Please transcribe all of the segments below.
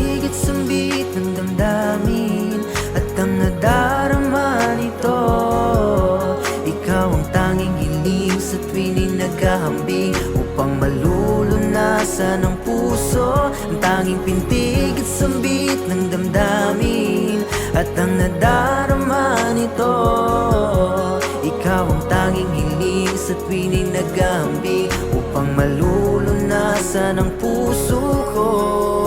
pintig at sambit ng damdamin at ang nadarama nito. Ikaw ang tanging hiling sa tuwing naghahambing upang malulunasan ang puso. Ang tanging pintig at sambit ng damdamin at ang nadarama nito. Ikaw ang tanging hiling sa tuwing naghahambing upang malulunasan ang puso ko.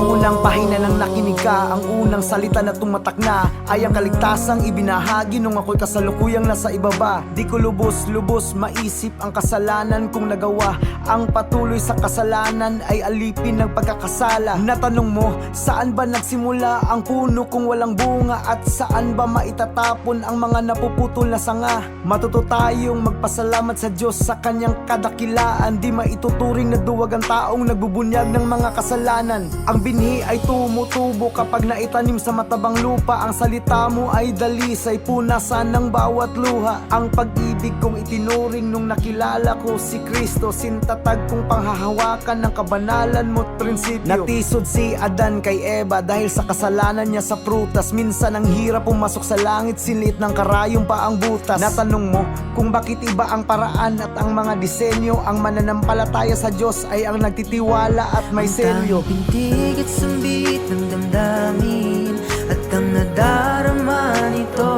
Unang pahina ng nakinig ka, ang unang salita na tumatak na ay ang kaligtasang ibinahagi nung ako'y kasalukuyang nasa ibaba. Di ko lubos-lubos maisip ang kasalanan kong nagawa. Ang patuloy sa kasalanan ay alipin ng pagkakasala. Natanong mo, saan ba nagsimula ang puno kung walang bunga? At saan ba maitatapon ang mga napuputol na sanga? Matuto tayong magpasalamat sa Diyos sa kanyang kadakilaan. Di maituturing na duwag ang taong nagbubunyag ng mga kasalanan. Ang binhi ay tumutubo kapag naitanim sa matabang lupa. Ang salita mo ay dalisay, punasan ng bawat luha. Ang pag-ibig kong itinuring nung nakilala ko si Kristo, sintatag kong panghahawakan ng kabanalan mo't prinsipyo. Natisod si Adan kay Eva dahil sa kasalanan niya sa prutas. Minsan ang hirap pumasok sa langit, sinlit ng karayong pa ang butas. Natanong mo kung bakit iba ang paraan at ang mga disenyo. Ang mananampalataya sa Diyos ay ang nagtitiwala at may selyo. Ang tanging pintig at sambit ng damdamin at ang nadarama nito.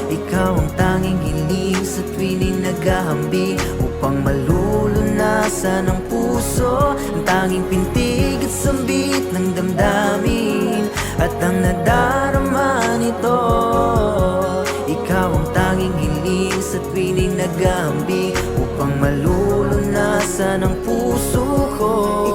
Ikaw ang tanging hiling sa tuwing naghahambing upang malulunasan ang puso. Ang tanging pintig at sambit ng damdamin at ang nadarama nito. Ikaw ang tanging hiling sa tuwing naghahambing upang malulunasan ang puso ko.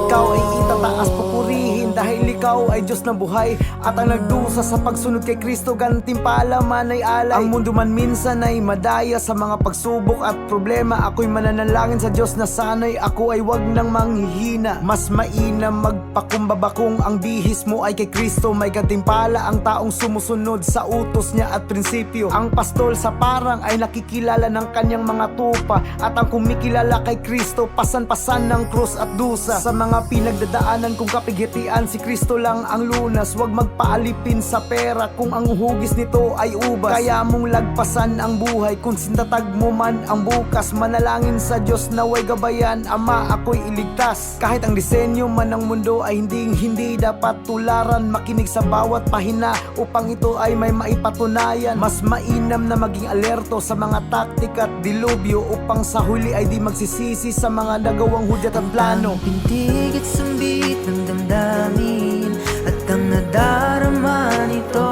Ikaw ay itataas pupurihin dahil ikaw ay Diyos ng buhay at ang nagdusa sa pagsunod kay Kristo. Gantimpala man ay alay. Ang mundo man minsan ay madaya sa mga pagsubok at problema. Ako'y mananalangin sa Diyos na sana'y ako ay wag nang manghihina. Mas mainam magpakumbaba kung ang bihis mo ay kay Kristo. May gantimpala ang taong sumusunod sa utos niya at prinsipyo. Ang pastol sa parang ay nakikilala ng kanyang mga tupa, at ang kumikilala kay Kristo pasan-pasan ng krus at dusa. Sa mga pinagdadaanan kong kapighatian, si Kristo lang ang lunas. Huwag magpaalipin sa pera kung ang hugis nito ay ubas. Kaya mong lagpasan ang buhay kung sintatag mo man ang bukas. Manalangin sa Diyos na way gabayan, Ama, ako'y iligtas. Kahit ang disenyo man ng mundo ay hindi dapat tularan. Makinig sa bawat pahina upang ito ay may maipatunayan. Mas mainam na maging alerto sa mga taktik at dilubyo upang sa huli ay di magsisisi sa mga nagawang hudyat at plano. Ang pintig at sambit ng damdamin at ang nadarama nito.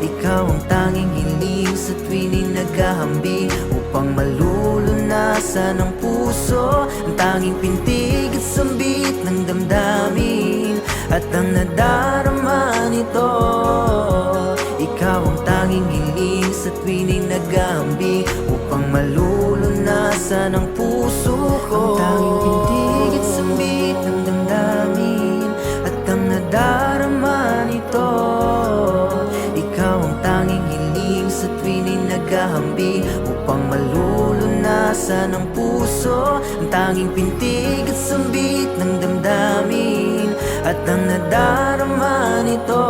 Ikaw ang tanging hiling sa tuwing naghahambing upang malulunasan ang puso. Ang tanging pintig at sambit ng damdamin at ang nadarama nito. Ikaw ang tanging hiling sa tuwing naghahambing upang malulunasan ang puso ko. Ang tanging pintig at sambit ng damdamin at ang nadarama nito. Ikaw ang tanging hiling sa tuwing naghahambing upang malulunasan ang puso. Ang tanging pintig at sambit ng damdamin at ang nadarama nito.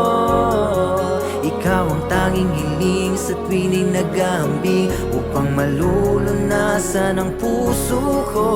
Ikaw ang tanging hiling sa tuwing naghahambing upang malulunasan ang puso ko.